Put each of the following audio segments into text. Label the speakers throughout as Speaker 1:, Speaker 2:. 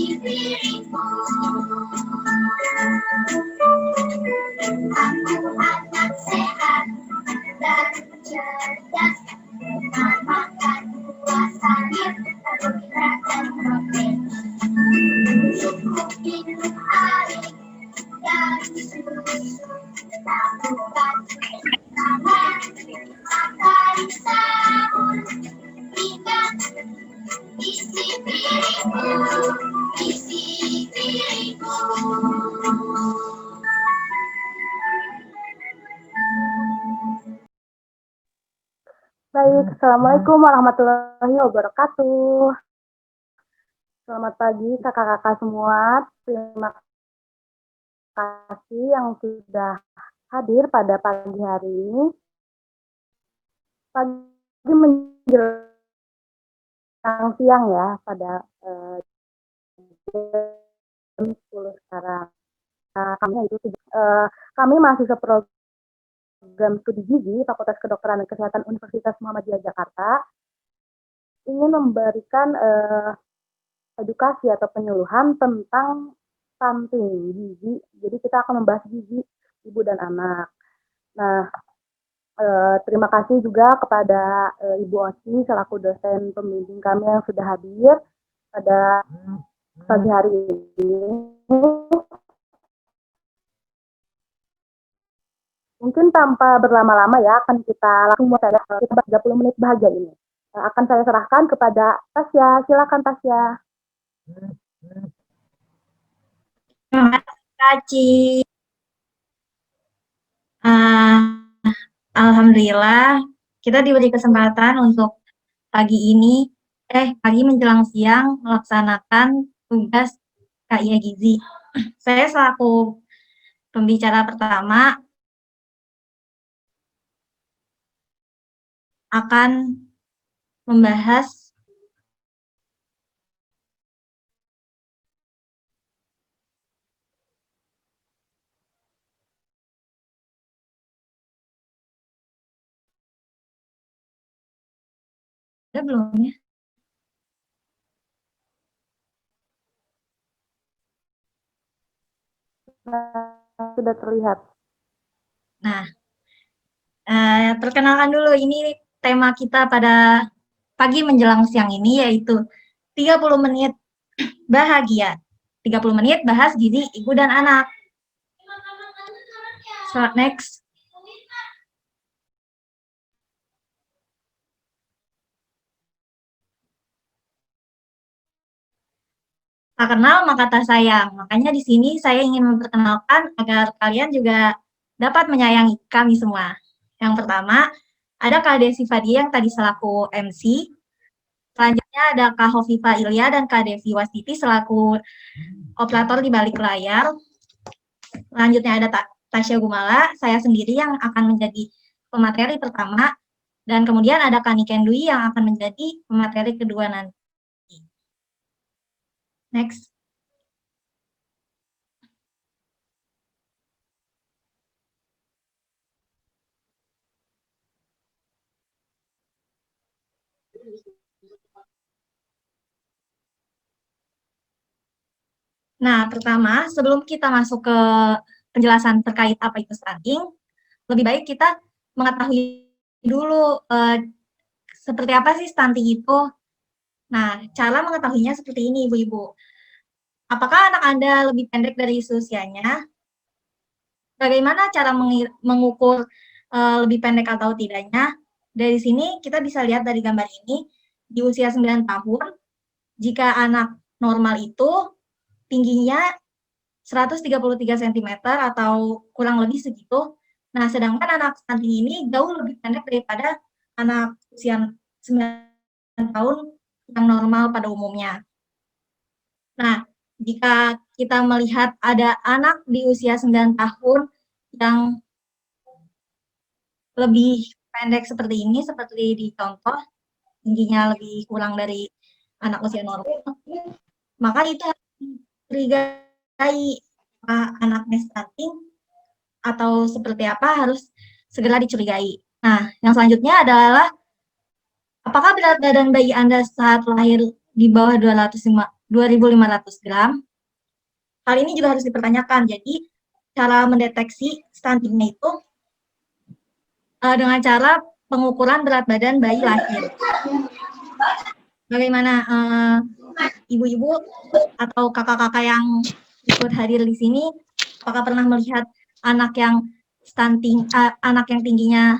Speaker 1: Aku anak sehat dan cerdas, dengan makan buah sayur, karbohidrat dan protein. Cukup minum air dan susu, lakukan makan, makan sahur. Ingat, isi piringku, isi piringku.
Speaker 2: Baik, Assalamualaikum warahmatullahi wabarakatuh. Selamat pagi kakak-kakak semua. Terima kasih yang sudah hadir pada pagi hari ini. Pagi menjelang siang ya, pada jam 10 sekarang. Kami mahasiswa program studi gizi Fakultas Kedokteran dan Kesehatan Universitas Muhammadiyah Jakarta ingin memberikan edukasi atau penyuluhan tentang stunting gizi. Jadi kita akan membahas gizi ibu dan anak. Nah, terima kasih juga kepada Ibu Oci selaku dosen pembimbing kami yang sudah hadir pada pagi hari ini. Mungkin tanpa berlama-lama ya, akan kita langsung mulai kita 30 menit bahagia ini. Akan saya serahkan kepada Tasya. Silakan Tasya.
Speaker 3: Terima kasih, Kak Ci. Alhamdulillah, kita diberi kesempatan untuk pagi ini, pagi menjelang siang, melaksanakan tugas KIA Gizi. Saya selaku pembicara pertama akan membahas belum ya?
Speaker 2: Sudah terlihat.
Speaker 3: Nah, perkenalkan dulu, ini tema kita pada pagi menjelang siang ini yaitu 30 menit bahagia. 30 menit bahas gizi ibu dan anak. So, next. Tak kenal maka tak sayang. Makanya di sini saya ingin memperkenalkan agar kalian juga dapat menyayangi kami semua. Yang pertama, ada Kak Desi Fadia yang tadi selaku MC. Selanjutnya ada Kak Hovifa Ilya dan Kak Devi Wastiti selaku operator di balik layar. Selanjutnya ada Tasya Gumala, saya sendiri yang akan menjadi pemateri pertama. Dan kemudian ada Kak Niken Dwi yang akan menjadi pemateri kedua nanti. Next. Nah, pertama, sebelum kita masuk ke penjelasan terkait apa itu stunting, lebih baik kita mengetahui dulu seperti apa sih stunting itu. Nah, cara mengetahuinya seperti ini, Ibu-Ibu. Apakah anak Anda lebih pendek dari usianya? Bagaimana cara mengukur lebih pendek atau tidaknya? Dari sini kita bisa lihat dari gambar ini, di usia 9 tahun, jika anak normal itu tingginya 133 cm atau kurang lebih segitu. Nah, sedangkan anak stunting ini jauh lebih pendek daripada anak usia 9 tahun yang normal pada umumnya. Nah, jika kita melihat ada anak di usia 9 tahun yang lebih pendek seperti ini, seperti di contoh, tingginya lebih kurang dari anak usia normal, maka itu harus dicurigai anaknya stunting atau seperti apa, harus segera dicurigai. Nah, yang selanjutnya adalah apakah berat badan bayi Anda saat lahir di bawah 205 2.500 gram. Hal ini juga harus dipertanyakan. Jadi, cara mendeteksi stuntingnya itu dengan cara pengukuran berat badan bayi lahir. Bagaimana ibu-ibu atau kakak-kakak yang ikut hadir di sini, apakah pernah melihat anak yang stunting, anak yang tingginya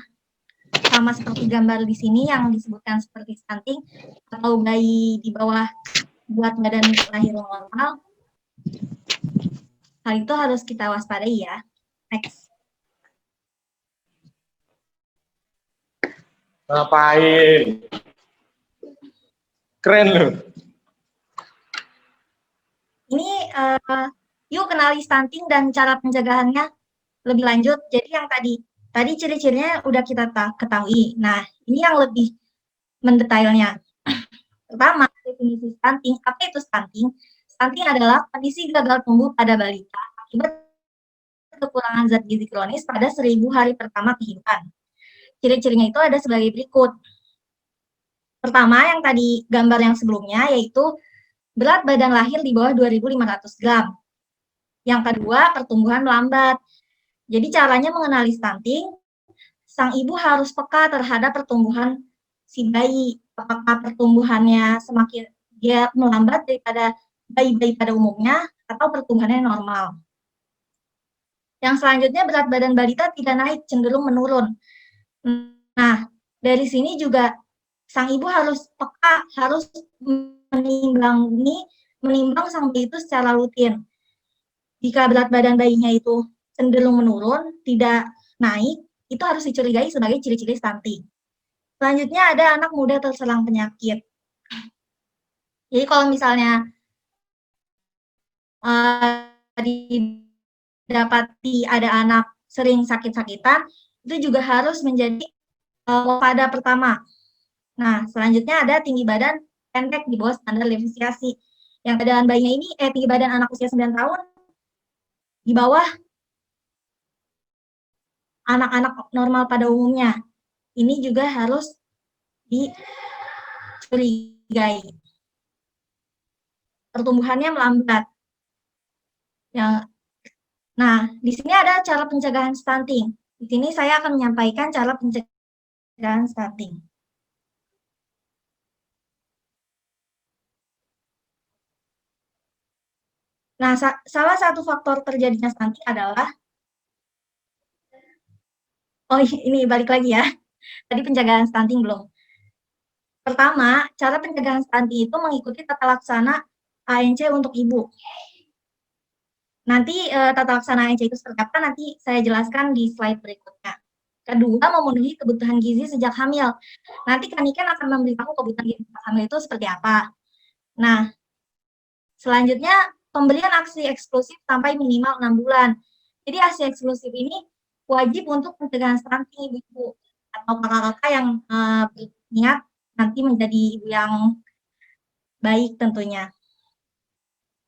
Speaker 3: sama seperti gambar di sini yang disebutkan seperti stunting, atau bayi di bawah berat badan lahir normal? Hal itu harus kita waspadai ya. Next.
Speaker 4: Ngapain? Keren loh.
Speaker 3: Ini yuk kenali stunting dan cara pencegahannya lebih lanjut. Jadi yang tadi ciri-cirinya udah kita ketahui. Nah, ini yang lebih mendetailnya. Pertama, definisi stunting. Apa itu stunting? Stunting adalah kondisi gagal tumbuh pada balita akibat kekurangan zat gizi kronis pada 1000 hari pertama kehidupan. Ciri-cirinya itu ada sebagai berikut. Pertama, yang tadi gambar yang sebelumnya, yaitu berat badan lahir di bawah 2.500 gram. Yang kedua, pertumbuhan melambat. Jadi caranya mengenali stunting, sang ibu harus peka terhadap pertumbuhan si bayi. Apakah pertumbuhannya semakin dia melambat daripada bayi-bayi pada umumnya, atau pertumbuhannya normal. Yang selanjutnya, berat badan balita tidak naik, cenderung menurun. Nah, dari sini juga sang ibu harus peka, harus menimbang sang bayi itu secara rutin. Jika berat badan bayinya itu cenderung menurun, tidak naik, itu harus dicurigai sebagai ciri-ciri stunting. Selanjutnya ada anak muda terserang penyakit. Jadi kalau misalnya didapati ada anak sering sakit-sakitan, itu juga harus menjadi waspada pertama. Nah, selanjutnya ada tinggi badan pendek di bawah standar deviasi. Yang badan bayinya ini, tinggi badan anak usia 9 tahun di bawah anak-anak normal pada umumnya. Ini juga harus dicurigai. Pertumbuhannya melambat. Nah, di sini ada cara pencegahan stunting. Di sini saya akan menyampaikan cara pencegahan stunting. Nah, salah satu faktor terjadinya stunting adalah, ini balik lagi ya. Tadi pencegahan stunting belum. Pertama, cara pencegahan stunting itu mengikuti tata laksana ANC untuk ibu. Nanti tata laksana ANC itu seperti apa nanti saya jelaskan di slide berikutnya. Kedua, memenuhi kebutuhan gizi sejak hamil. Nanti Kaniken akan memberitahu kebutuhan gizi sejak hamil itu seperti apa. Nah, selanjutnya pemberian ASI eksklusif sampai minimal 6 bulan. Jadi ASI eksklusif ini wajib untuk pencegahan stunting ibu atau kakak-kakak yang berniat nanti menjadi ibu yang baik tentunya.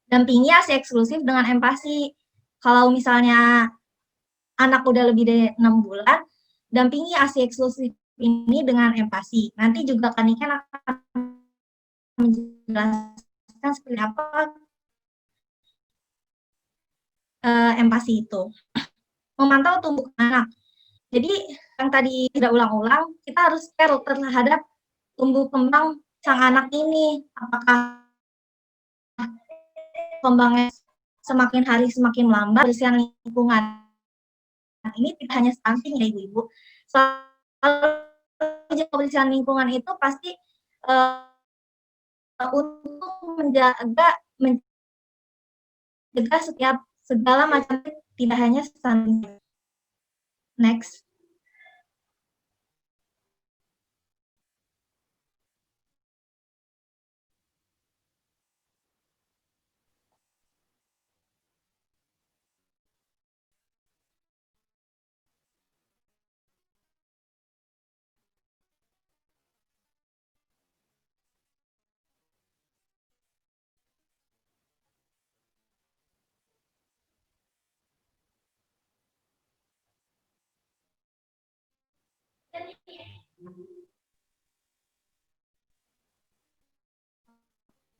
Speaker 3: Dampingi ASI eksklusif dengan empati. Kalau misalnya anak udah lebih dari 6 bulan, dampingi ASI eksklusif ini dengan empati. Nanti juga Kaniken akan menjelaskan seperti apa empati itu. Memantau tumbuh anak. Jadi yang tadi tidak ulang-ulang, kita harus care terhadap tumbuh kembang sang anak ini. Apakah kembangnya semakin hari semakin melambat, kebersihan lingkungan. Nah, ini tidak hanya stunting ya ibu-ibu. Soal kebersihan lingkungan itu pasti untuk menjaga setiap segala macam, tidak hanya stunting. Next.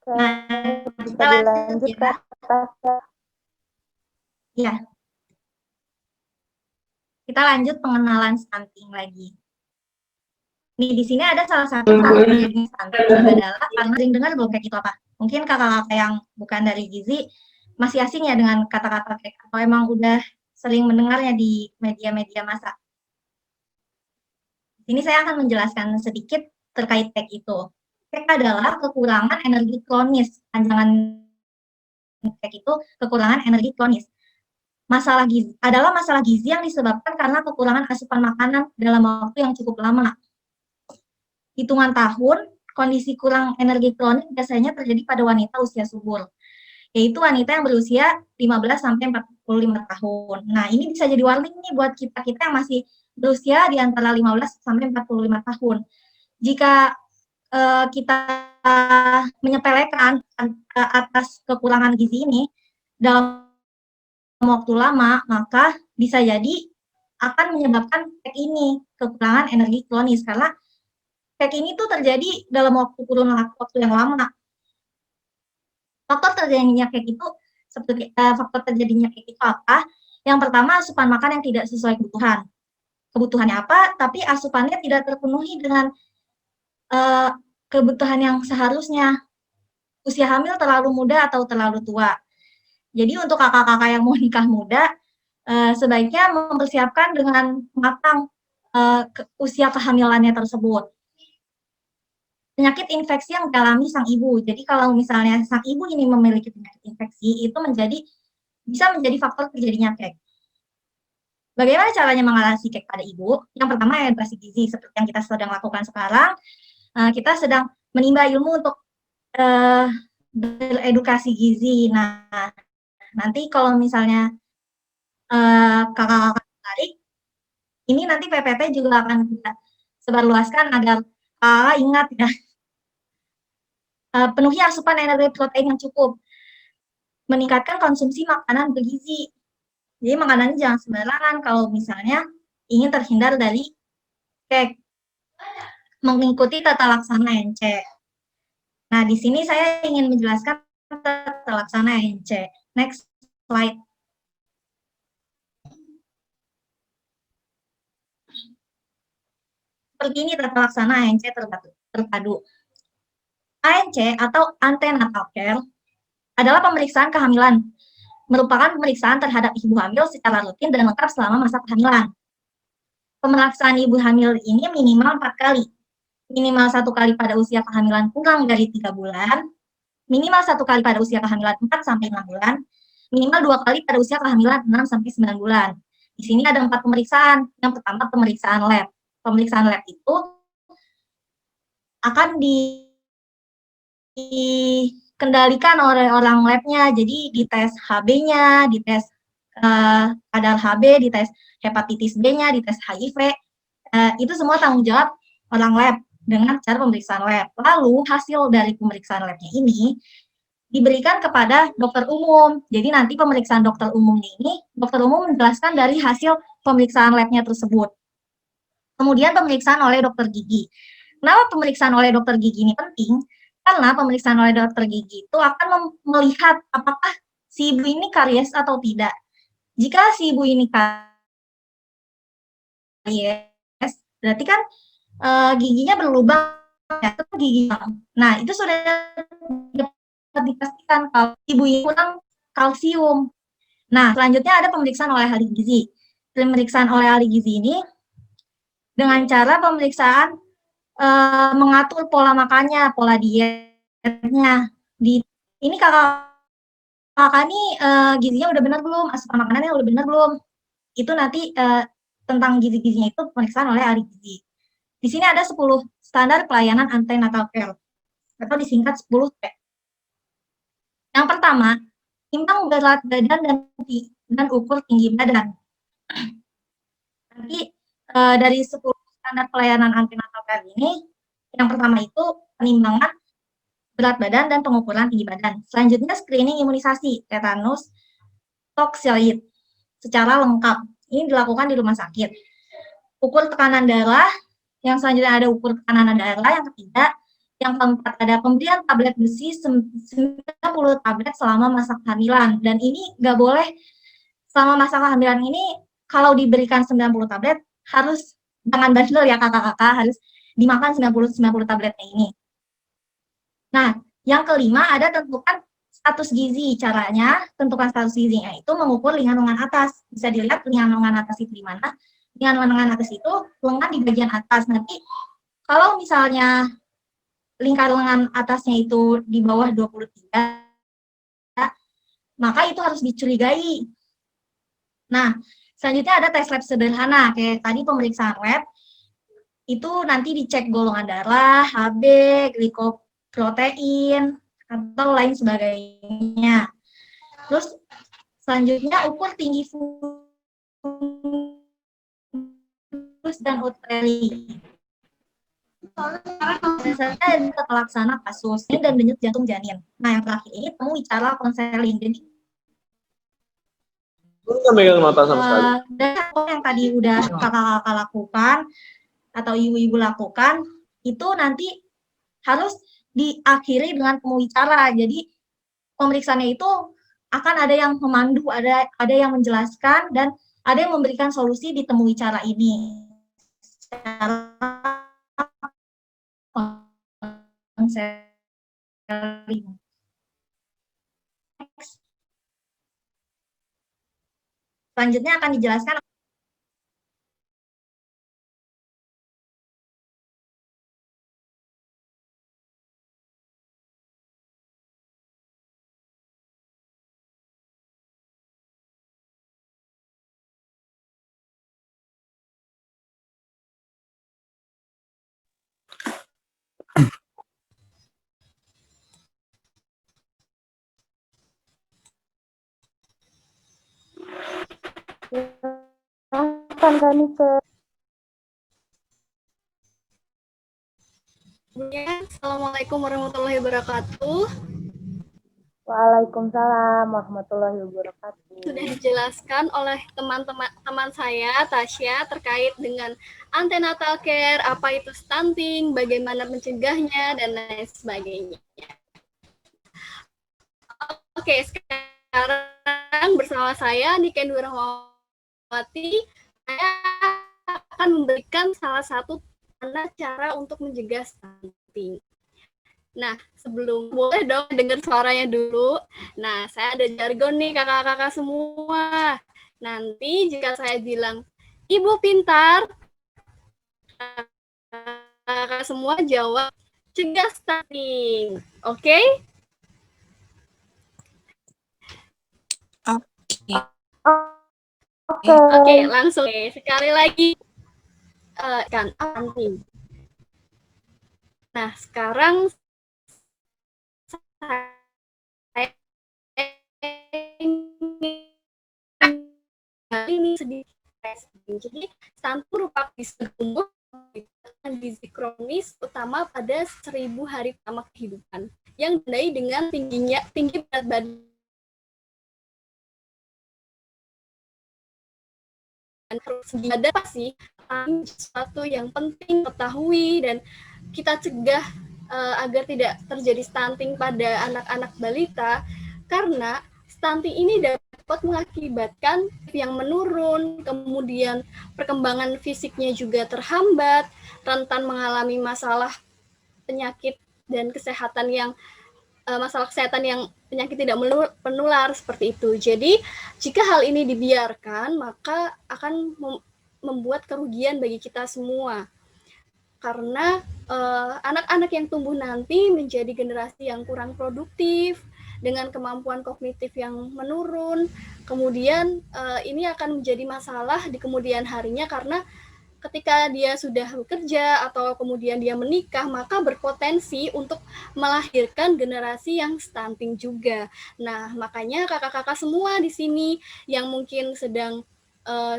Speaker 3: Nah,
Speaker 2: bisa dilanjut ke atas ya.
Speaker 3: Ya. Kita lanjut pengenalan stunting lagi. Nih, di sini ada salah satu terjadinya stunting adalah karena sering dengar belum kayak gitu apa? Mungkin kakak-kakak yang bukan dari gizi masih asing ya dengan kata-kata kayak atau emang udah sering mendengarnya di media-media massa. Ini saya akan menjelaskan sedikit terkait PEC itu. PEC adalah kekurangan energi kronis. Panjangan PEC itu kekurangan energi kronis. Masalah gizi adalah masalah gizi yang disebabkan karena kekurangan asupan makanan dalam waktu yang cukup lama. Hitungan tahun, kondisi kurang energi kronis biasanya terjadi pada wanita usia subur, yaitu wanita yang berusia 15-45 tahun. Nah, ini bisa jadi warning nih buat kita-kita yang masih berusia di antara 15-45 tahun. Jika kita menyepelekan atas kekurangan gizi ini dalam waktu lama, maka bisa jadi akan menyebabkan PEC ini, kekurangan energi kronis, karena PEC ini tuh terjadi dalam kurun waktu yang lama. Faktor terjadinya PEC itu seperti faktor terjadinya PEC itu apa? Yang pertama, asupan makan yang tidak sesuai kebutuhan. Kebutuhannya apa? Tapi asupannya tidak terpenuhi dengan kebutuhan yang seharusnya. Usia hamil terlalu muda atau terlalu tua. Jadi untuk kakak-kakak yang mau nikah muda, sebaiknya mempersiapkan dengan matang usia kehamilannya tersebut. Penyakit infeksi yang dialami sang ibu. Jadi kalau misalnya sang ibu ini memiliki penyakit infeksi, itu bisa menjadi faktor terjadinya PEC. Bagaimana caranya mengatasi PEC pada ibu? Yang pertama, edukasi gizi. Seperti yang kita sedang lakukan sekarang, kita sedang menimba ilmu untuk beredukasi gizi. Nah, nanti kalau misalnya kakak-kakak tertarik, ini nanti PPT juga akan kita sebarluaskan agar kakak ingat ya, penuhi asupan energi protein yang cukup, meningkatkan konsumsi makanan bergizi. Jadi makanannya jangan sembarangan kalau misalnya ingin terhindar dari PEC. Mengikuti tata laksana NC. Nah, di sini saya ingin menjelaskan tata laksana NC. Next slide. Seperti ini tata laksana ANC terpadu. ANC atau antenatal care adalah pemeriksaan kehamilan. Merupakan pemeriksaan terhadap ibu hamil secara rutin dan lengkap selama masa kehamilan. Pemeriksaan ibu hamil ini minimal 4 kali. Minimal 1 kali pada usia kehamilan kurang dari 3 bulan, minimal 1 kali pada usia kehamilan 4-6 bulan, minimal 2 kali pada usia kehamilan 6-9 bulan. Di sini ada 4 pemeriksaan. Yang pertama, pemeriksaan lab. Pemeriksaan lab itu akan dikendalikan oleh orang labnya. Jadi dites HB-nya, dites kadar HB, dites hepatitis B-nya, dites HIV. Itu semua tanggung jawab orang lab dengan cara pemeriksaan lab. Lalu hasil dari pemeriksaan labnya ini diberikan kepada dokter umum. Jadi nanti pemeriksaan dokter umumnya ini, dokter umum menjelaskan dari hasil pemeriksaan labnya tersebut. Kemudian pemeriksaan oleh dokter gigi. Kenapa pemeriksaan oleh dokter gigi ini penting? Karena pemeriksaan oleh dokter gigi itu akan melihat apakah si ibu ini karies atau tidak. Jika si ibu ini karies, berarti kan giginya berlubang, ya, itu gigi. Nah, itu sudah dipastikan kalau ibu ini kurang kalsium. Nah, selanjutnya ada pemeriksaan oleh ahli gizi. Pemeriksaan oleh ahli gizi ini dengan cara pemeriksaan mengatur pola makannya, pola dietnya. Ini kakak nih gizinya udah benar belum, asupan makanannya udah benar belum. Itu nanti tentang gizi-gizinya itu pemeriksaan oleh ahli gizi. Di sini ada 10 standar pelayanan antenatal care atau disingkat 10T. Yang pertama, timbang berat badan dan ukur tinggi badan. Nanti dari 10 standar pelayanan antenatal care ini, yang pertama itu penimbangan berat badan dan pengukuran tinggi badan. Selanjutnya screening imunisasi tetanus toksilid secara lengkap. Ini dilakukan di rumah sakit. Ukur tekanan darah, yang selanjutnya ada ukur tekanan darah. Yang ketiga, Yang keempat, ada pemberian tablet besi 90 tablet selama masa kehamilan. Dan ini nggak boleh selama masa kehamilan ini, kalau diberikan 90 tablet, harus jangan bandel ya kakak-kakak, harus dimakan 90 tabletnya ini. Nah, yang kelima ada tentukan status gizi. Caranya, tentukan status gizinya itu mengukur lengan lengan atas. Bisa dilihat lengan lengan atas itu di mana. Lengan lengan atas itu lengan di bagian atas. Nanti kalau misalnya lingkar lengan atasnya itu di bawah 23, maka itu harus dicurigai. Nah, selanjutnya ada tes lab sederhana, kayak tadi pemeriksaan lab, itu nanti dicek golongan darah, HB, glikoprotein, atau lain sebagainya. Terus selanjutnya ukur tinggi fulus dan uteri. Biasanya terlaksana kasus dan denyut jantung janin. Nah, yang terakhir ini temui cara konseling. Jadi
Speaker 4: nggak megang mata sama sekali.
Speaker 3: dan yang tadi udah kakak-kakak lakukan atau ibu-ibu lakukan, itu nanti harus diakhiri dengan temui cara. Jadi pemeriksaannya itu akan ada yang memandu, ada yang menjelaskan, dan ada yang memberikan solusi di temui cara ini. Selanjutnya akan dijelaskan
Speaker 2: Silakan Kak Nike.
Speaker 5: Assalamualaikum warahmatullahi wabarakatuh.
Speaker 2: Waalaikumsalam warahmatullahi wabarakatuh.
Speaker 5: Sudah dijelaskan oleh teman saya, Tasya, terkait dengan antenatal care, apa itu stunting, bagaimana mencegahnya, dan lain sebagainya. Oke, sekarang bersama saya, Niken Rahmawati, saya akan memberikan salah satu tanda cara untuk mencegah stunting. Nah, sebelum boleh dong dengar suaranya dulu. Nah, saya ada jargon nih kakak-kakak semua. Nanti jika saya bilang, Ibu pintar, kakak semua jawab, cegah stunting. Oke? Oke, langsung. Sekali lagi. Kan, stunting. Nah, sekarang ini sedikit. Jadi stunting merupakan gizi kronis utama pada 1000 hari pertama kehidupan yang ditandai dengan tinggi berat badan ada pasti sesuatu yang penting ketahui dan kita cegah agar tidak terjadi stunting pada anak-anak balita, karena stunting ini dapat mengakibatkan yang menurun, kemudian perkembangan fisiknya juga terhambat, rentan mengalami masalah penyakit dan kesehatan yang penyakit tidak menular seperti itu. Jadi, jika hal ini dibiarkan, maka akan membuat kerugian bagi kita semua. Karena anak-anak yang tumbuh nanti menjadi generasi yang kurang produktif, dengan kemampuan kognitif yang menurun. Kemudian ini akan menjadi masalah di kemudian harinya, karena ketika dia sudah bekerja atau kemudian dia menikah, maka berpotensi untuk melahirkan generasi yang stunting juga. Nah, makanya kakak-kakak semua di sini yang mungkin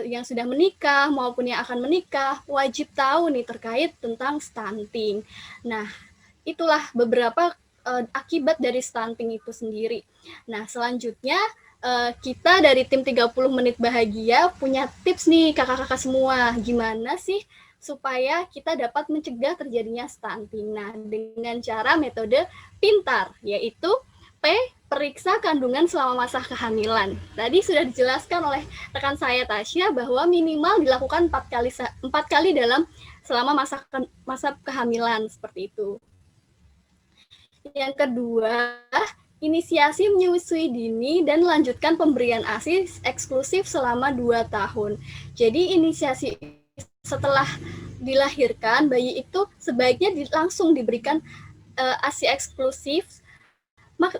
Speaker 5: yang sudah menikah maupun yang akan menikah, wajib tahu nih terkait tentang stunting. Nah, itulah beberapa akibat dari stunting itu sendiri. Nah, selanjutnya kita dari tim 30 menit bahagia punya tips nih kakak-kakak semua, gimana sih supaya kita dapat mencegah terjadinya stunting. Nah, dengan cara metode pintar, yaitu P, periksa kandungan selama masa kehamilan. Tadi sudah dijelaskan oleh rekan saya Tasya bahwa minimal dilakukan 4 kali dalam selama masa kehamilan, seperti itu. Yang kedua, inisiasi menyusui dini dan lanjutkan pemberian ASI eksklusif selama 2 tahun. Jadi inisiasi setelah dilahirkan, bayi itu sebaiknya langsung diberikan ASI eksklusif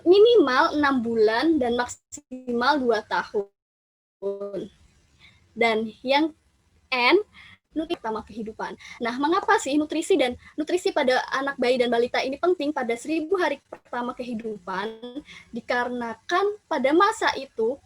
Speaker 5: minimal 6 bulan dan maksimal 2 tahun. Dan yang N, nutrisi pertama kehidupan. Nah, mengapa sih nutrisi pada anak bayi dan balita ini penting pada 1000 hari pertama kehidupan? Dikarenakan pada masa itu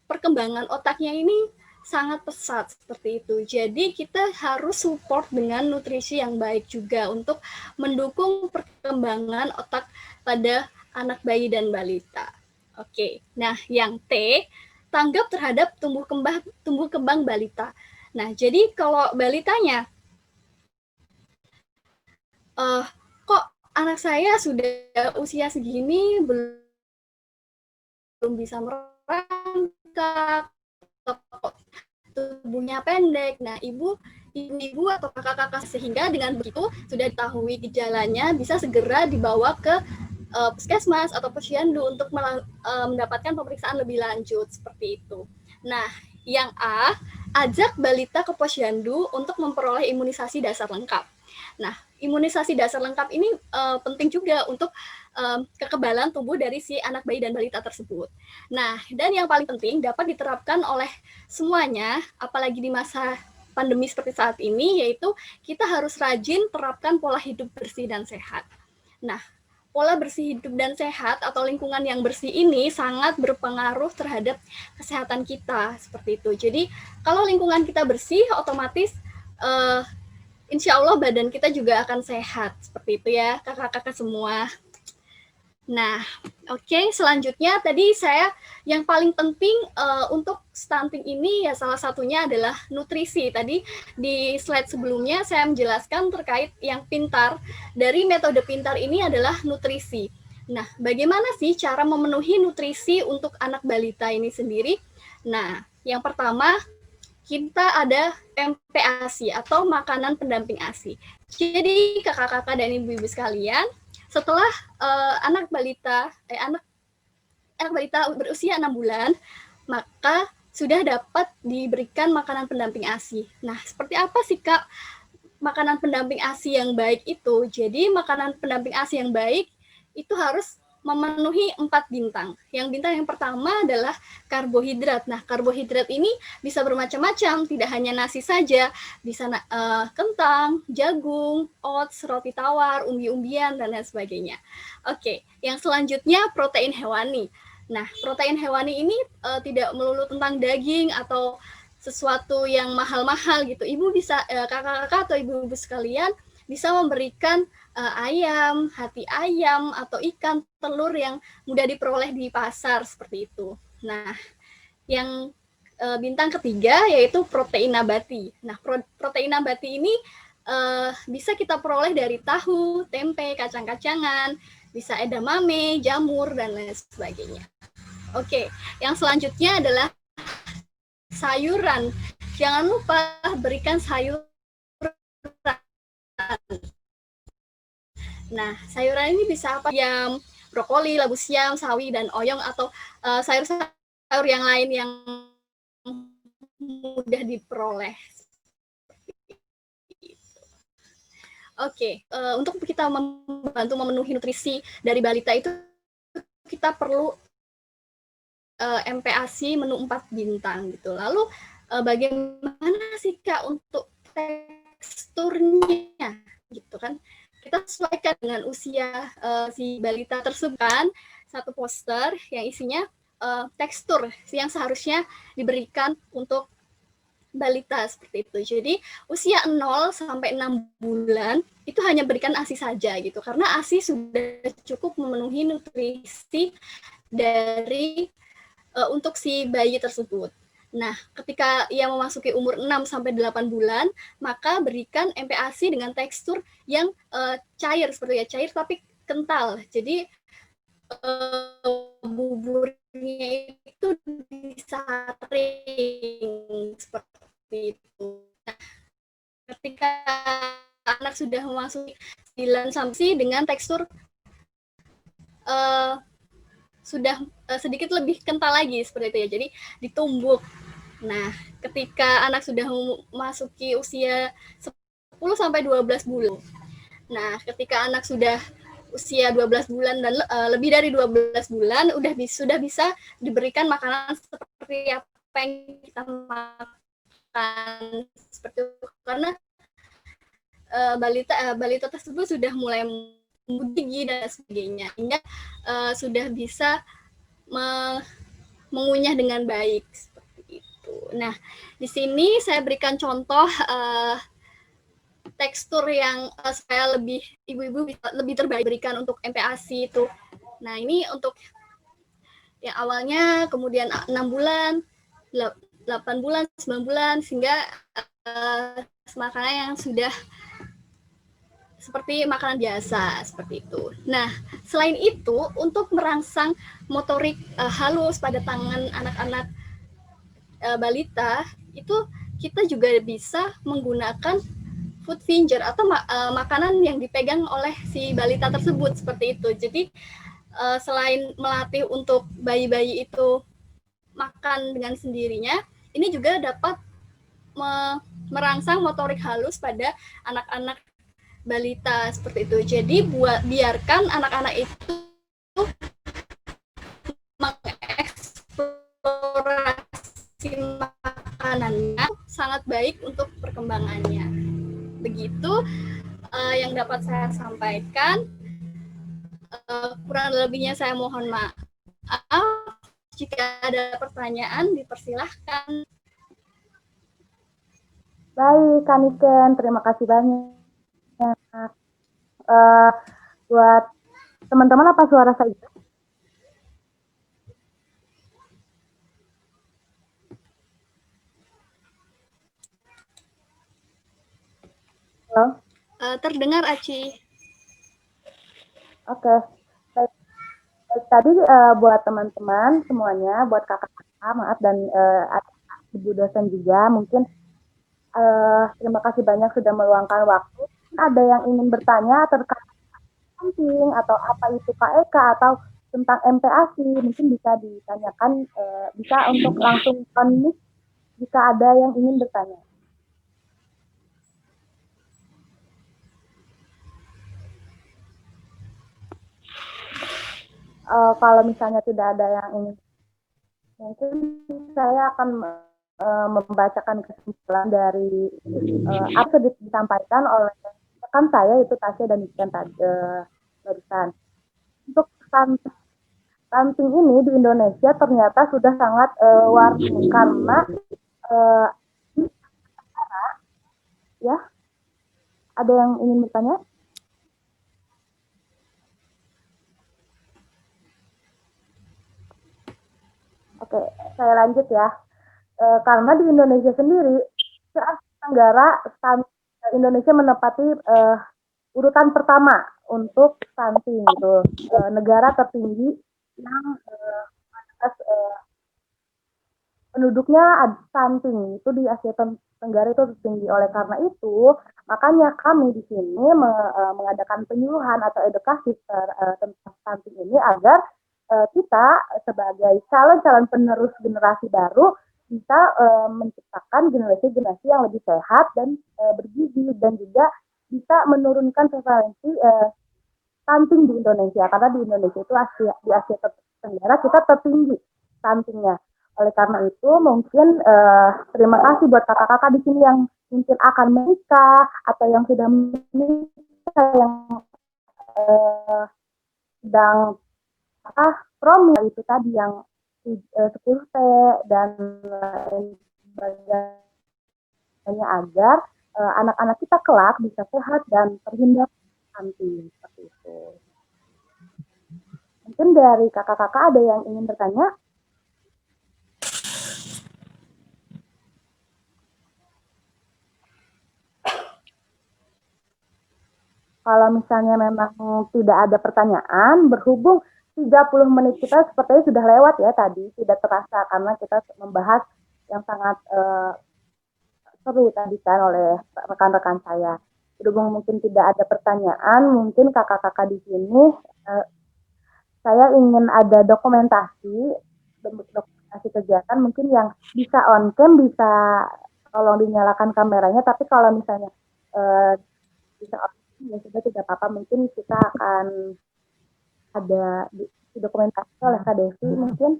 Speaker 5: perkembangan otaknya ini sangat pesat seperti itu. Jadi kita harus support dengan nutrisi yang baik juga untuk mendukung perkembangan otak pada anak bayi dan balita. Oke. Nah, yang T, tanggap terhadap tumbuh kembang balita. Nah, jadi kalau balitanya, kok anak saya sudah usia segini belum bisa merangkak, tubuhnya pendek. Nah, ibu atau kakak-kakak, sehingga dengan begitu sudah diketahui gejalanya, bisa segera dibawa ke puskesmas atau posyandu untuk mendapatkan pemeriksaan lebih lanjut, seperti itu. Nah, yang A, ajak balita ke posyandu untuk memperoleh imunisasi dasar lengkap. Nah, imunisasi dasar lengkap ini penting juga untuk kekebalan tubuh dari si anak bayi dan balita tersebut. Nah, dan yang paling penting dapat diterapkan oleh semuanya, apalagi di masa pandemi seperti saat ini, yaitu kita harus rajin terapkan pola hidup bersih dan sehat. Nah, pola bersih hidup dan sehat atau lingkungan yang bersih ini sangat berpengaruh terhadap kesehatan kita, seperti itu. Jadi kalau lingkungan kita bersih, otomatis insya Allah badan kita juga akan sehat, seperti itu ya kakak-kakak semua. Nah, oke, selanjutnya tadi yang paling penting untuk stunting ini ya salah satunya adalah nutrisi. Tadi di slide sebelumnya saya menjelaskan terkait yang pintar. Dari metode pintar ini adalah nutrisi. Nah, bagaimana sih cara memenuhi nutrisi untuk anak balita ini sendiri? Nah, yang pertama kita ada MPASI atau makanan pendamping ASI. Jadi kakak-kakak dan ibu-ibu sekalian, setelah anak balita berusia 6 bulan, maka sudah dapat diberikan makanan pendamping ASI. Nah, seperti apa sih Kak makanan pendamping ASI yang baik itu? Jadi makanan pendamping ASI yang baik itu harus memenuhi 4 bintang. Yang bintang yang pertama adalah karbohidrat. Nah, karbohidrat ini bisa bermacam-macam, tidak hanya nasi saja, bisa kentang, jagung, oats, roti tawar, umbi-umbian, dan lain sebagainya. Oke, yang selanjutnya protein hewani. Nah, protein hewani ini tidak melulu tentang daging atau sesuatu yang mahal-mahal gitu. Ibu bisa, kakak-kakak atau ibu-ibu sekalian, bisa memberikan ayam, hati ayam, atau ikan, telur yang mudah diperoleh di pasar, seperti itu. Nah, yang bintang ketiga yaitu protein nabati. Nah, protein nabati ini bisa kita peroleh dari tahu, tempe, kacang-kacangan, bisa edamame, jamur, dan lain sebagainya. Oke, yang selanjutnya adalah sayuran. Jangan lupa berikan sayuran. Nah, sayuran ini bisa apa? Yam, brokoli, labu siam, sawi, dan oyong, atau sayur-sayur yang lain yang mudah diperoleh. Oke, untuk kita membantu memenuhi nutrisi dari balita itu, kita perlu MPASI menu 4 bintang gitu. Lalu bagaimana sih Kak untuk teksturnya gitu kan? Kita sesuaikan dengan usia si balita tersebut kan, satu poster yang isinya tekstur yang seharusnya diberikan untuk balita seperti itu. Jadi usia 0 sampai 6 bulan itu hanya berikan ASI saja gitu, karena ASI sudah cukup memenuhi nutrisi dari untuk si bayi tersebut. Nah, ketika ia memasuki umur 6 sampai 8 bulan, maka berikan MPASI dengan tekstur yang cair seperti ya, cair tapi kental. Jadi buburnya itu disaring seperti itu. Nah, ketika anak sudah memasuki 9 sampai dengan tekstur sudah sedikit lebih kental lagi seperti itu ya. Jadi ditumbuk. Nah, ketika anak sudah memasuki usia 10 sampai 12 bulan. Nah, ketika anak sudah usia 12 bulan dan lebih dari 12 bulan sudah bisa diberikan makanan seperti apa yang kita makan seperti itu, karena balita tersebut sudah mulai gigi dan sebagainya, hingga sudah bisa mengunyah dengan baik seperti itu. Nah, di sini saya berikan contoh tekstur yang supaya ibu-ibu bisa lebih terbaik berikan untuk MPASI itu. Nah, ini untuk yang awalnya, kemudian 6 bulan, 8 bulan, 9 bulan, sehingga makanan yang sudah seperti makanan biasa, seperti itu. Nah, selain itu, untuk merangsang motorik halus pada tangan anak-anak balita, itu kita juga bisa menggunakan food finger atau makanan yang dipegang oleh si balita tersebut, seperti itu. Jadi selain melatih untuk bayi-bayi itu makan dengan sendirinya, ini juga dapat merangsang motorik halus pada anak-anak balita seperti itu. Jadi biarkan anak-anak itu mengeksplorasi makanannya, sangat baik untuk perkembangannya. Begitu yang dapat saya sampaikan. Kurang lebihnya saya mohon maaf. Jika ada pertanyaan, dipersilahkan.
Speaker 2: Baik, Kaniken, terima kasih banyak. Buat teman-teman, apa suara saya? Halo?
Speaker 5: Terdengar, Aci.
Speaker 2: Oke. Baik, tadi buat teman-teman semuanya, buat kakak-kakak, maaf, dan ibu dosen juga, mungkin terima kasih banyak sudah meluangkan waktu. Ada yang ingin bertanya terkait stunting atau apa itu KEK atau tentang MPASI, mungkin bisa ditanyakan, bisa untuk langsung unmute jika ada yang ingin bertanya. Kalau misalnya tidak ada yang ingin, mungkin saya akan membacakan kesimpulan dari apa yang disampaikan oleh rekan saya, itu Tasya dan Ikan tadi barusan. Untuk stunting ini di Indonesia ternyata sudah sangat warning, karena ya, ada yang ingin bertanya? Oke, saya lanjut ya. Karena di Indonesia sendiri, se-Asia Tenggara, Indonesia menempati urutan pertama untuk stunting, gitu. Negara tertinggi yang penduduknya stunting itu di Asia Tenggara itu tertinggi. Oleh karena itu, makanya kami di sini mengadakan penyuluhan atau edukasi tentang stunting ini agar kita sebagai calon-calon penerus generasi baru bisa menciptakan generasi-generasi yang lebih sehat dan bergizi, dan juga bisa menurunkan prevalensi stunting di Indonesia, karena di Indonesia itu di Asia Tenggara kita tertinggi stuntingnya. Oleh karena itu, mungkin terima kasih buat kakak-kakak di sini yang mungkin akan menikah atau yang sudah menikah, yang sedang promil itu tadi yang 10T dan lain sebagainya, agar anak-anak kita kelak bisa sehat dan terhindar stunting, seperti itu. Mungkin dari kakak-kakak ada yang ingin bertanya? Kalau misalnya memang tidak ada pertanyaan, berhubung 30 menit kita sepertinya sudah lewat ya tadi, tidak terasa karena kita membahas yang sangat seru tadi kan oleh rekan-rekan saya. Berhubung mungkin tidak ada pertanyaan, mungkin kakak-kakak di sini saya ingin ada dokumentasi, bentuk dokumentasi kegiatan mungkin yang bisa on cam, bisa tolong dinyalakan kameranya, tapi kalau misalnya bisa off cam ya sudah tidak apa-apa, mungkin kita akan ada dokumentasi oleh Kak Devi mungkin.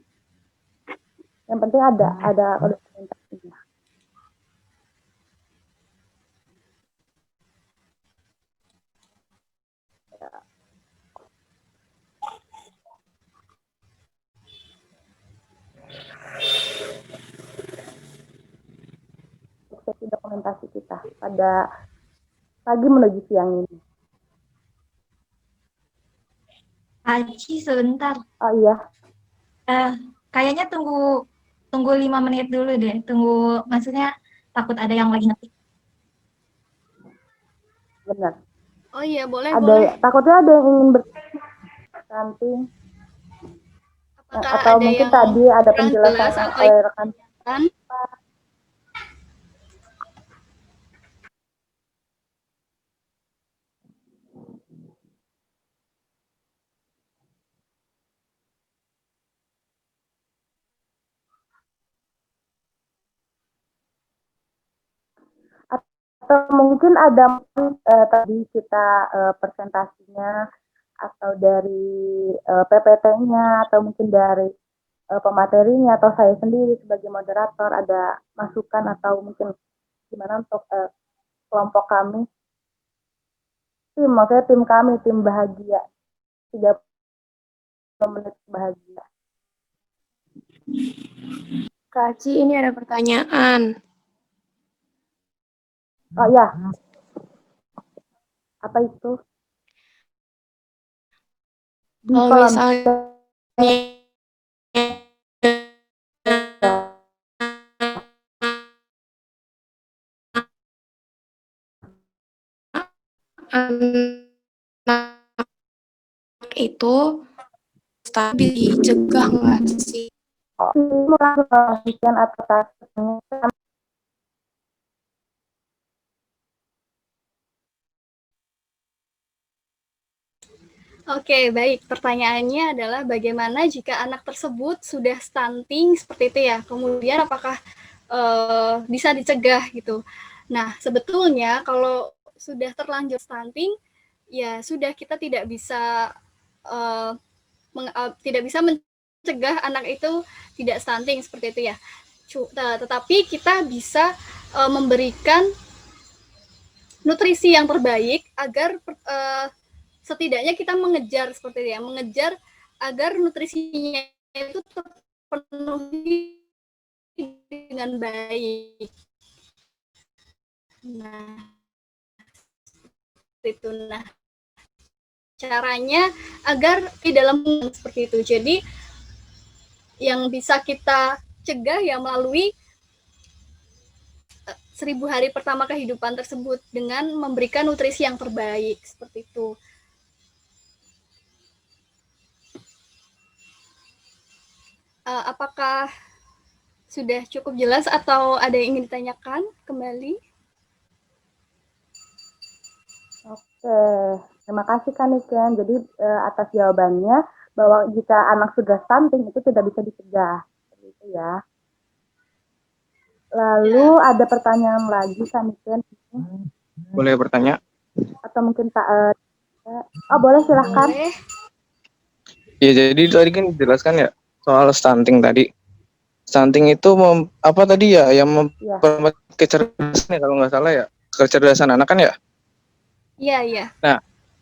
Speaker 2: Yang penting ada dokumentasinya. Sesi dokumentasi kita pada pagi menuju siang ini.
Speaker 3: Aci, sebentar.
Speaker 2: Oh iya,
Speaker 3: Kayaknya tunggu 5 menit dulu deh. Tunggu, maksudnya takut ada yang lagi ngetik.
Speaker 2: benar.
Speaker 5: Oh iya, boleh.
Speaker 2: Takutnya ada yang ingin bersamping.
Speaker 5: Apakah
Speaker 2: Atau
Speaker 5: ada
Speaker 2: mungkin
Speaker 5: yang
Speaker 2: tadi ada
Speaker 5: kurang
Speaker 2: penjelasan
Speaker 5: jelas atau
Speaker 2: oleh rekan. Atau mungkin ada tadi kita presentasinya atau dari PPT-nya atau mungkin dari pematerinya atau saya sendiri sebagai moderator ada masukan atau mungkin gimana untuk kelompok kami, maksudnya tim kami, tim bahagia, 30 menit bahagia.
Speaker 4: Kak Aci, ini ada pertanyaan.
Speaker 2: Oh ya, apa itu? Di
Speaker 4: Kalau
Speaker 2: kolom
Speaker 4: misalnya anak itu bisa dicegah nggak sih?
Speaker 2: melakukan atas
Speaker 5: Oke, baik. Pertanyaannya adalah bagaimana jika anak tersebut sudah stunting seperti itu ya? Kemudian apakah bisa dicegah gitu? Nah, sebetulnya kalau sudah terlanjur stunting, ya sudah kita tidak bisa mencegah anak itu tidak stunting seperti itu ya. Tetapi kita bisa memberikan nutrisi yang terbaik agar setidaknya kita mengejar seperti itu ya, mengejar agar nutrisinya itu terpenuhi dengan baik. Nah, itu. Nah, caranya agar di dalam seperti itu. Jadi yang bisa kita cegah ya melalui 1000 hari pertama kehidupan tersebut dengan memberikan nutrisi yang terbaik seperti itu. Apakah sudah cukup jelas atau ada yang ingin ditanyakan kembali?
Speaker 2: Oke, terima kasih Kak Niken. Jadi atas jawabannya bahwa jika anak sudah stunting itu tidak bisa dicegah, seperti itu ya. Lalu ada pertanyaan lagi Kak Niken.
Speaker 6: Boleh bertanya?
Speaker 2: Atau mungkin Kak oh boleh silahkan.
Speaker 5: Boleh.
Speaker 6: Ya, jadi tadi kan dijelaskan ya soal stunting tadi. Stunting itu apa tadi ya? Yang memperlambat kecerdasan ya, kalau nggak salah ya. Kecerdasan anak kan ya?
Speaker 5: Iya.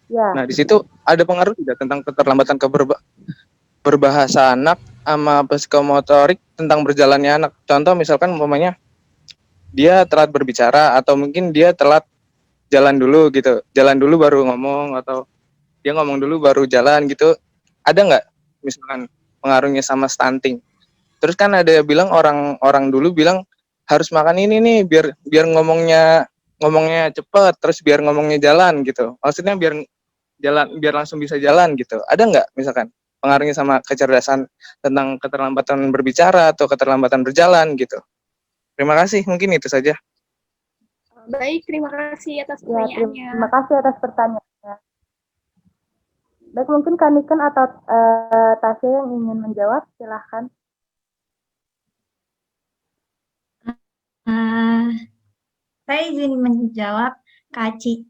Speaker 6: Nah di situ ada pengaruh tidak tentang keterlambatan berbahasa anak sama psikomotorik tentang berjalannya anak. Contoh misalkan umpamanya dia telat berbicara atau mungkin dia telat jalan dulu gitu. Jalan dulu baru ngomong atau dia ngomong dulu baru jalan gitu. Ada nggak misalkan pengaruhnya sama stunting? Terus kan ada yang bilang orang dulu bilang harus makan ini nih biar ngomongnya ngomongnya cepet, terus biar ngomongnya jalan gitu. Maksudnya biar langsung bisa jalan gitu. Ada nggak misalkan pengaruhnya sama kecerdasan tentang keterlambatan berbicara atau keterlambatan berjalan gitu? Terima kasih, mungkin itu saja.
Speaker 5: Baik, terima kasih atas
Speaker 2: Ya,
Speaker 5: pertanyaannya.
Speaker 2: terima kasih atas pertanyaannya. Baik, mungkin Kaniken atau Tasya yang ingin menjawab, silahkan.
Speaker 3: Saya izin menjawab, Kak Aci.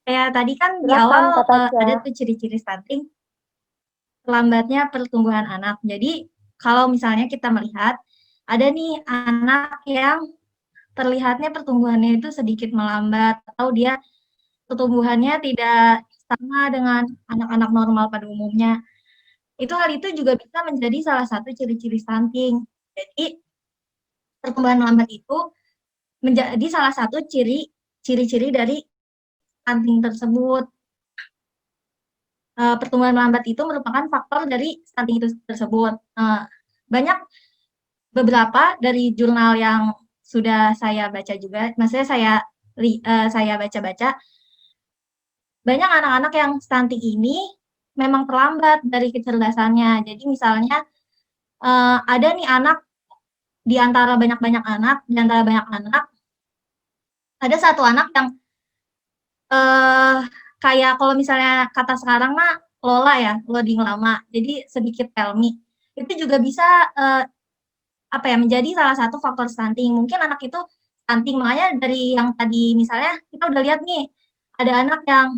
Speaker 3: Kayak tadi kan di
Speaker 2: Silakan,
Speaker 3: awal
Speaker 2: Kak Tasya.
Speaker 3: ada tuh ciri-ciri stunting, lambatnya pertumbuhan anak. Jadi kalau misalnya kita melihat ada nih anak yang terlihatnya pertumbuhannya itu sedikit melambat atau dia pertumbuhannya tidak sama dengan anak-anak normal pada umumnya. Hal itu juga bisa menjadi salah satu ciri-ciri stunting. Jadi pertumbuhan lambat itu menjadi salah satu ciri-ciri dari stunting tersebut. Pertumbuhan lambat itu merupakan faktor dari stunting itu tersebut. Banyak beberapa dari jurnal yang sudah saya baca juga, maksudnya saya baca-baca, banyak anak-anak yang stunting ini memang terlambat dari kecerdasannya. Jadi misalnya ada nih anak di antara banyak anak, ada satu anak yang kayak kalau misalnya kata sekarang mah Lola ya, loading lama. Jadi sedikit tell me. Itu juga bisa menjadi salah satu faktor stunting. Mungkin anak itu stunting, makanya dari yang tadi misalnya kita udah lihat nih, ada anak yang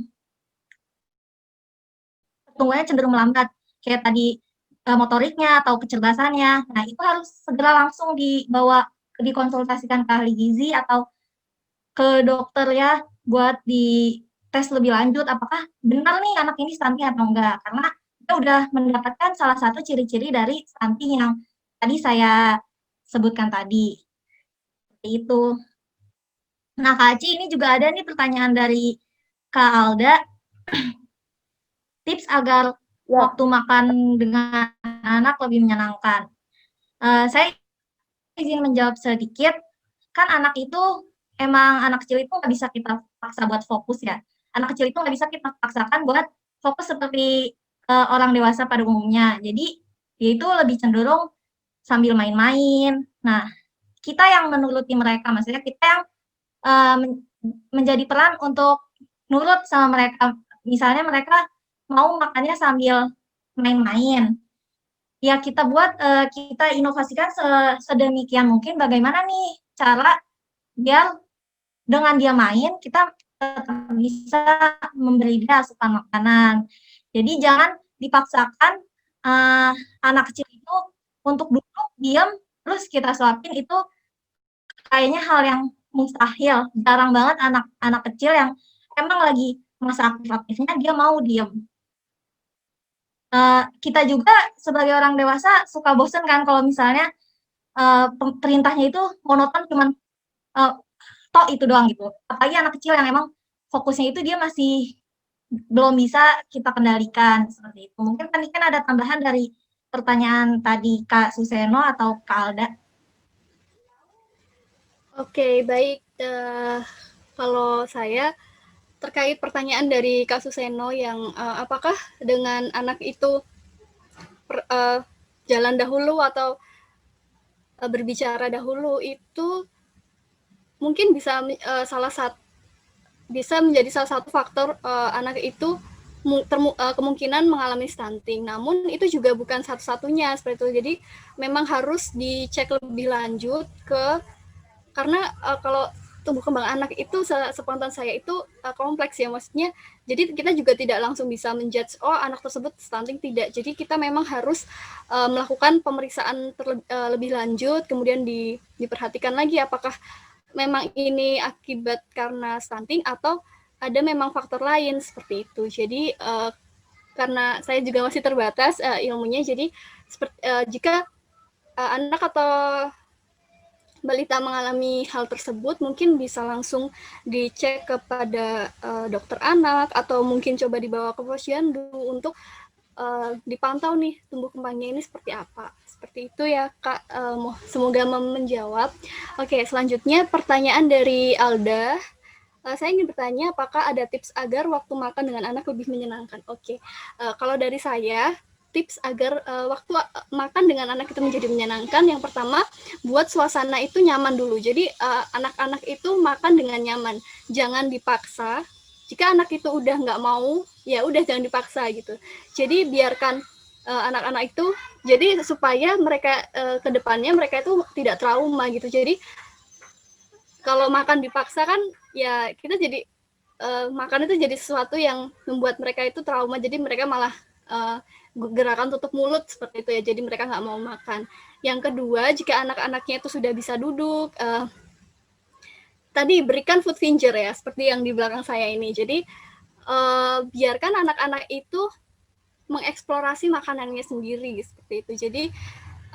Speaker 3: pertumbuhannya cenderung melambat, kayak tadi motoriknya atau kecerdasannya. Nah, itu harus segera langsung dikonsultasikan ke ahli gizi atau ke dokter ya, buat dites lebih lanjut apakah benar nih anak ini stunting atau enggak. Karena kita udah mendapatkan salah satu ciri-ciri dari stunting yang tadi saya sebutkan tadi. Seperti itu. Nah, Kak Aci, ini juga ada nih pertanyaan dari Kak Alda. Tips agar waktu makan dengan anak lebih menyenangkan. Saya izin menjawab sedikit. Kan anak kecil itu nggak bisa kita paksa buat fokus ya. Anak kecil itu nggak bisa kita paksakan buat fokus seperti orang dewasa pada umumnya. Jadi dia itu lebih cenderung sambil main-main. Nah, kita yang menuruti mereka, maksudnya kita yang menjadi peran untuk nurut sama mereka. Misalnya mereka mau makannya sambil main-main. Ya kita kita inovasikan sedemikian mungkin bagaimana nih cara biar dengan dia main kita tetap bisa memberi dia asupan makanan. Jadi jangan dipaksakan anak kecil itu untuk duduk diam terus kita suapin, itu kayaknya hal yang mustahil. Jarang banget anak kecil yang emang lagi masa aktif-aktifnya dia mau diem. Kita juga sebagai orang dewasa suka bosen kan kalau misalnya perintahnya itu monoton cuman tok itu doang gitu. Apalagi anak kecil yang emang fokusnya itu dia masih belum bisa kita kendalikan seperti itu. Mungkin tadi kan ada tambahan dari pertanyaan tadi Kak Suseno atau Kak Alda.
Speaker 5: Oke, baik. Kalau saya terkait pertanyaan dari Kak Suseno yang apakah dengan anak itu jalan dahulu atau berbicara dahulu itu mungkin bisa menjadi salah satu faktor anak itu kemungkinan mengalami stunting. Namun itu juga bukan satu-satunya seperti itu. Jadi memang harus dicek lebih lanjut karena kalau tumbuh kembang anak itu sepengetahuan saya itu kompleks ya, maksudnya. Jadi kita juga tidak langsung bisa menjudge anak tersebut stunting, tidak. Jadi kita memang harus melakukan pemeriksaan lebih lanjut, kemudian diperhatikan lagi apakah memang ini akibat karena stunting atau ada memang faktor lain seperti itu. Jadi karena saya juga masih terbatas ilmunya, jadi jika anak atau balita mengalami hal tersebut, mungkin bisa langsung dicek kepada dokter anak atau mungkin coba dibawa ke posyandu untuk dipantau nih tumbuh kembangnya ini seperti apa. Seperti itu ya Kak, semoga menjawab. Oke, selanjutnya pertanyaan dari Alda. Saya ingin bertanya, apakah ada tips agar waktu makan dengan anak lebih menyenangkan? Oke, kalau dari saya, tips agar waktu makan dengan anak itu menjadi menyenangkan, yang pertama, buat suasana itu nyaman dulu. Jadi anak-anak itu makan dengan nyaman, jangan dipaksa. Jika anak itu udah nggak mau, ya udah jangan dipaksa gitu. Jadi biarkan anak-anak itu, jadi supaya mereka ke depannya mereka itu tidak trauma gitu. Jadi kalau makan dipaksa kan ya kita jadi makan itu jadi sesuatu yang membuat mereka itu trauma, jadi mereka malah gerakan tutup mulut seperti itu ya, jadi mereka nggak mau makan. Yang kedua, jika anak-anaknya itu sudah bisa duduk, tadi berikan food finger ya, seperti yang di belakang saya ini. Jadi biarkan anak-anak itu mengeksplorasi makanannya sendiri seperti itu. Jadi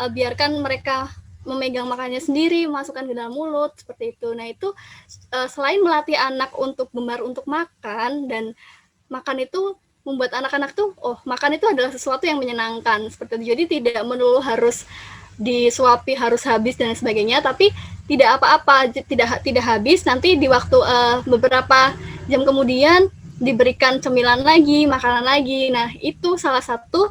Speaker 5: biarkan mereka memegang makanannya sendiri, masukkan ke dalam mulut seperti itu. Nah itu selain melatih anak untuk gemar untuk makan, dan makan itu membuat anak-anak tuh, oh makan itu adalah sesuatu yang menyenangkan seperti itu. Jadi tidak melulu harus disuapi, harus habis dan sebagainya, tapi tidak apa-apa, tidak habis, nanti di waktu beberapa jam kemudian diberikan cemilan lagi, makanan lagi. Nah itu salah satu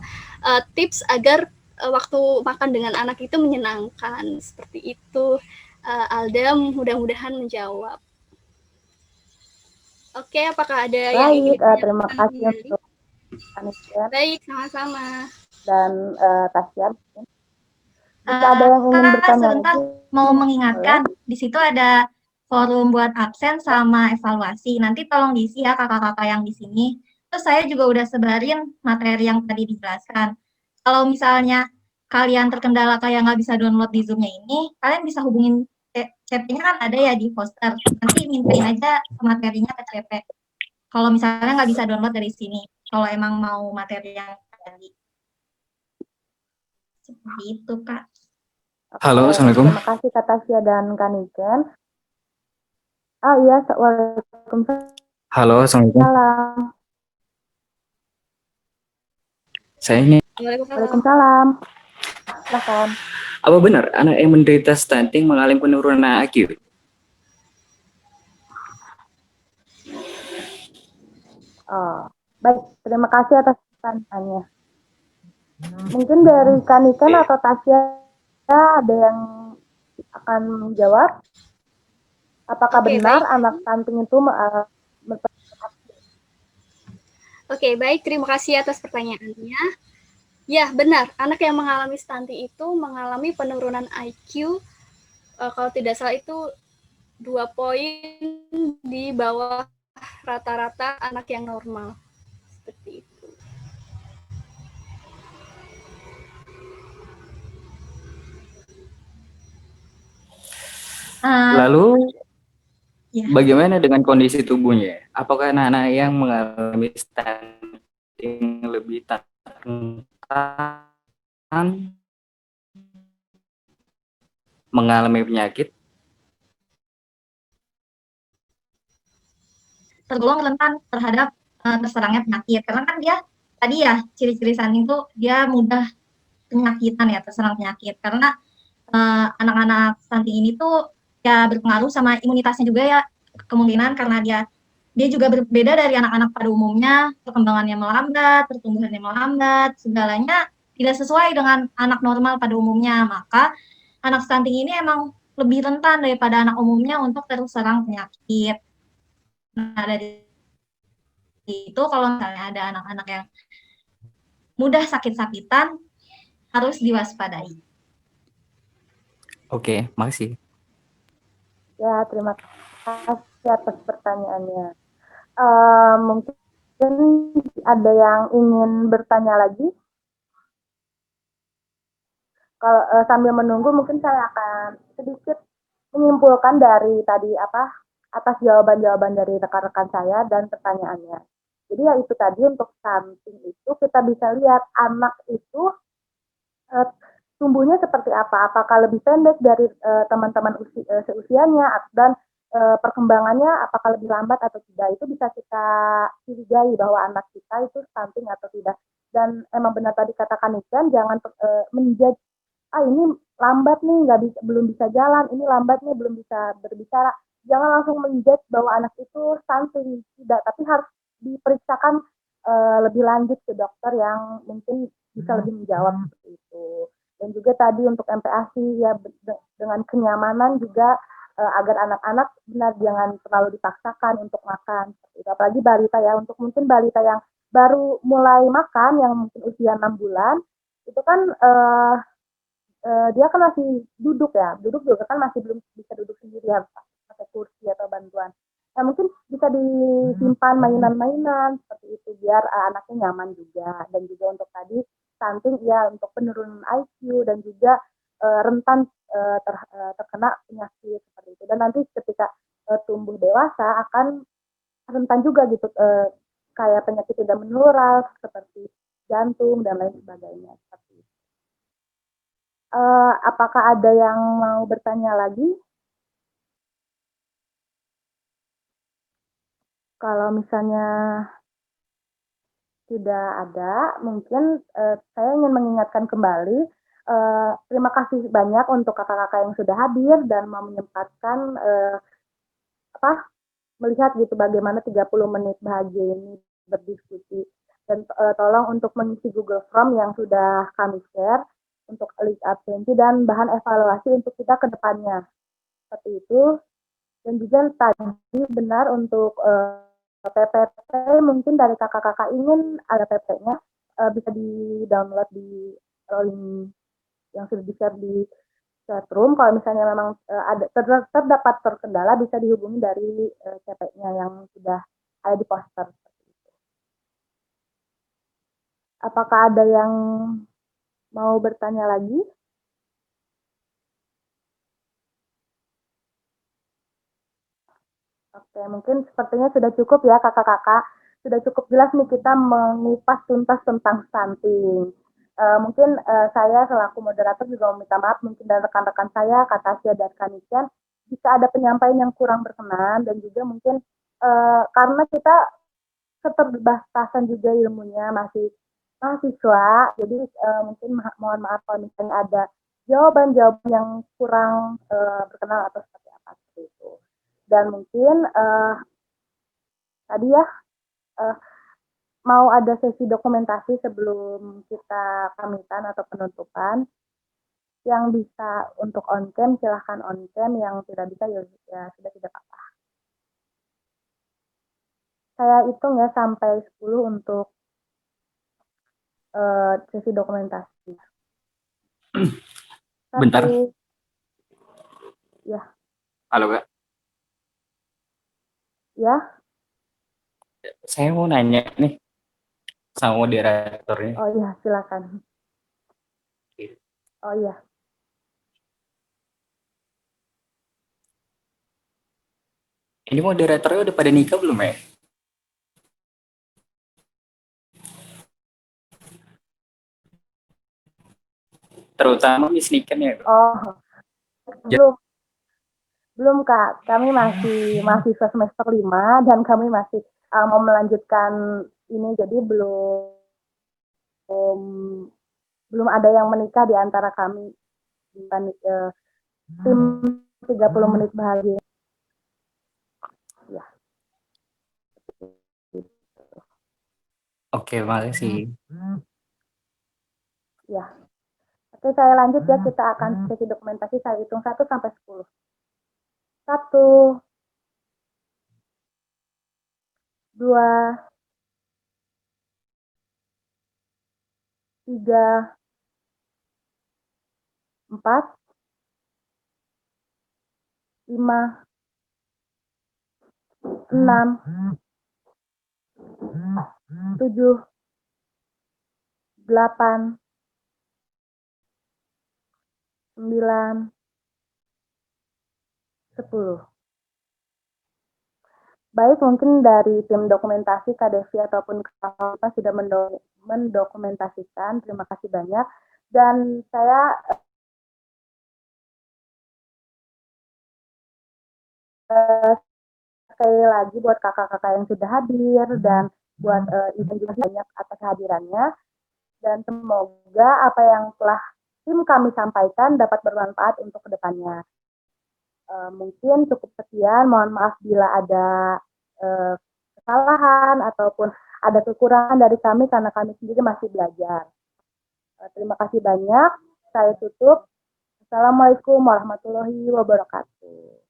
Speaker 5: tips agar waktu makan dengan anak itu menyenangkan seperti itu. Alda mudah-mudahan menjawab. Oke, apakah ada yang ingin
Speaker 2: Baik, terima kasih untuk Anissa
Speaker 5: Baik, sama-sama.
Speaker 2: dan Tasya. Jika ada yang ingin
Speaker 3: Kak,
Speaker 2: bertanya
Speaker 3: sebentar
Speaker 2: lagi,
Speaker 3: mau mengingatkan, di situ ada forum buat absen sama evaluasi. Nanti tolong diisi ya kakak-kakak yang di sini. Terus saya juga udah sebarin materi yang tadi dijelaskan. Kalau misalnya kalian terkendala kayak nggak bisa download di Zoom-nya ini, kalian bisa hubungin CP-nya kan ada ya di poster. Nanti mintain aja materinya ke CP. Kalau misalnya nggak bisa download dari sini, kalau emang mau materi yang tadi. Seperti itu, Kak.
Speaker 7: Halo, Assalamualaikum.
Speaker 2: Terima kasih Kak Tasya dan Kak Niken. Oh iya, waalaikumsalam.
Speaker 7: Halo, Assalamualaikum. Saya ini,
Speaker 2: Waalaikumsalam. Silahkan.
Speaker 7: apa benar anak yang menderita stunting mengalami penurunan IQ?
Speaker 2: Oh, baik, terima kasih atas pertanyaannya. Mungkin dari Kak Niken atau Tasya ada yang akan menjawab. Apakah benar anak stunting itu
Speaker 5: Oke, baik. Terima kasih atas pertanyaannya. Ya, benar. Anak yang mengalami stunting itu mengalami penurunan IQ. Kalau tidak salah itu 2 poin di bawah rata-rata anak yang normal. Seperti itu.
Speaker 7: Lalu, bagaimana dengan kondisi tubuhnya? Apakah anak-anak yang mengalami stunting lebih rentan mengalami penyakit?
Speaker 3: Tergolong rentan terhadap terserangnya penyakit, karena kan dia tadi ya ciri-ciri stunting itu dia mudah penyakitan ya, terserang penyakit, karena anak-anak stunting ini tuh ya berpengaruh sama imunitasnya juga ya, kemungkinan karena dia juga berbeda dari anak-anak pada umumnya, perkembangannya melambat, pertumbuhannya melambat, segalanya tidak sesuai dengan anak normal pada umumnya, maka anak stunting ini emang lebih rentan daripada anak umumnya untuk terserang penyakit. Nah, dari itu kalau misalnya ada anak-anak yang mudah sakit-sakitan, harus diwaspadai.
Speaker 7: Oke, makasih.
Speaker 2: Ya, terima kasih atas pertanyaannya. Mungkin ada yang ingin bertanya lagi? Kalau sambil menunggu, mungkin saya akan sedikit menyimpulkan dari tadi atas jawaban-jawaban dari rekan-rekan saya dan pertanyaannya. Jadi ya itu tadi, untuk stunting itu kita bisa lihat anak itu tumbuhnya seperti apa, apakah lebih pendek dari teman-teman seusianya, dan perkembangannya apakah lebih lambat atau tidak. Itu bisa kita curigai bahwa anak kita itu stunting atau tidak. Dan emang benar tadi katakan Niken, jangan menjudge, ini lambat nih, belum bisa jalan, ini lambat nih, belum bisa berbicara. jangan langsung menjudge bahwa anak itu stunting, tidak, tapi harus diperiksakan lebih lanjut ke dokter yang mungkin bisa lebih menjawab seperti itu. Dan juga tadi untuk MPASI ya dengan kenyamanan juga agar anak-anak benar jangan terlalu dipaksakan untuk makan. Seperti itu. Apalagi balita ya, untuk mungkin balita yang baru mulai makan yang mungkin usia 6 bulan itu kan dia kan masih duduk ya, duduk juga kan masih belum bisa duduk sendiri, harus pakai kursi atau bantuan. Nah, mungkin bisa disimpan mainan-mainan seperti itu biar anaknya nyaman juga. Dan juga untuk tadi stunting ya untuk penurunan IQ dan juga rentan terkena penyakit seperti itu. Dan nanti ketika tumbuh dewasa akan rentan juga gitu kayak penyakit tidak menular seperti jantung dan lain sebagainya seperti itu. Apakah ada yang mau bertanya lagi? Kalau misalnya tidak ada, mungkin saya ingin mengingatkan kembali, terima kasih banyak untuk kakak-kakak yang sudah hadir dan mau menyempatkan melihat gitu bagaimana 30 menit bahagia ini berdiskusi. Dan tolong untuk mengisi Google Form yang sudah kami share untuk list absensi dan bahan evaluasi untuk kita ke depannya. Seperti itu. Dan juga tadi benar untuk PPT mungkin dari kakak-kakak ingin ada PP-nya bisa di-download di link yang sudah di-share di chatroom. Kalau misalnya memang ada terdapat terkendala bisa dihubungi dari CP-nya yang sudah ada di poster. Apakah ada yang mau bertanya lagi? Oke, mungkin sepertinya sudah cukup ya kakak-kakak. Sudah cukup jelas nih kita mengupas tuntas tentang stunting. Mungkin saya selaku moderator juga meminta maaf mungkin dari rekan-rekan saya, Kak Tasya dan Kanisian, jika ada penyampaian yang kurang berkenan dan juga mungkin karena kita keterbatasan juga ilmunya masih mahasiswa, jadi mungkin mohon maaf kalau misalnya ada jawaban-jawaban yang kurang berkenan atau seperti apa seperti itu. Dan mungkin tadi ya mau ada sesi dokumentasi sebelum kita pamitan atau penutupan. Yang bisa untuk on cam silahkan on cam, yang tidak bisa ya sudah tidak apa-apa. Saya hitung ya sampai 10 untuk sesi dokumentasi.
Speaker 7: Bentar.
Speaker 2: Ya.
Speaker 7: Halo, Kak.
Speaker 2: Ya.
Speaker 7: Saya mau nanya nih sama moderatornya.
Speaker 2: Oh iya, silakan. Oh iya.
Speaker 7: Ini moderatornya udah pada nikah belum ya? Terutama Miss Niken ya.
Speaker 2: Oh, belum Kak. Kami masih mahasiswa semester 5 dan kami masih mau melanjutkan ini, jadi belum ada yang menikah di antara kami di tim 30 menit bahagia. Ya.
Speaker 7: Oke, makasih.
Speaker 2: Ya. Oke, saya lanjut ya. Kita akan sesi dokumentasi. Saya hitung 1 sampai 10. 1, 2, 3, 4, 5, 6, 7, 8, 9, 10. Baik, mungkin dari tim dokumentasi Kak Devi ataupun Kak Falpa sudah mendokumentasikan. Terima kasih banyak. Dan saya sekali lagi buat kakak-kakak yang sudah hadir dan buat Ibu juga banyak atas kehadirannya. Dan semoga apa yang telah tim kami sampaikan dapat bermanfaat untuk kedepannya. Mungkin cukup sekian. Mohon maaf bila ada kesalahan ataupun ada kekurangan dari kami karena kami sendiri masih belajar. Terima kasih banyak. Saya tutup. Assalamualaikum warahmatullahi wabarakatuh.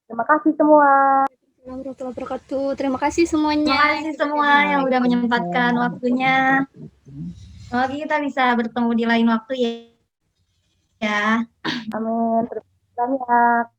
Speaker 2: Terima kasih semua.
Speaker 5: Warahmatullahi wabarakatuh. Terima kasih semuanya.
Speaker 3: Terima kasih semua yang udah menyempatkan waktunya. Semoga kita bisa bertemu di lain waktu ya.
Speaker 2: Amin. Terima kasih banyak.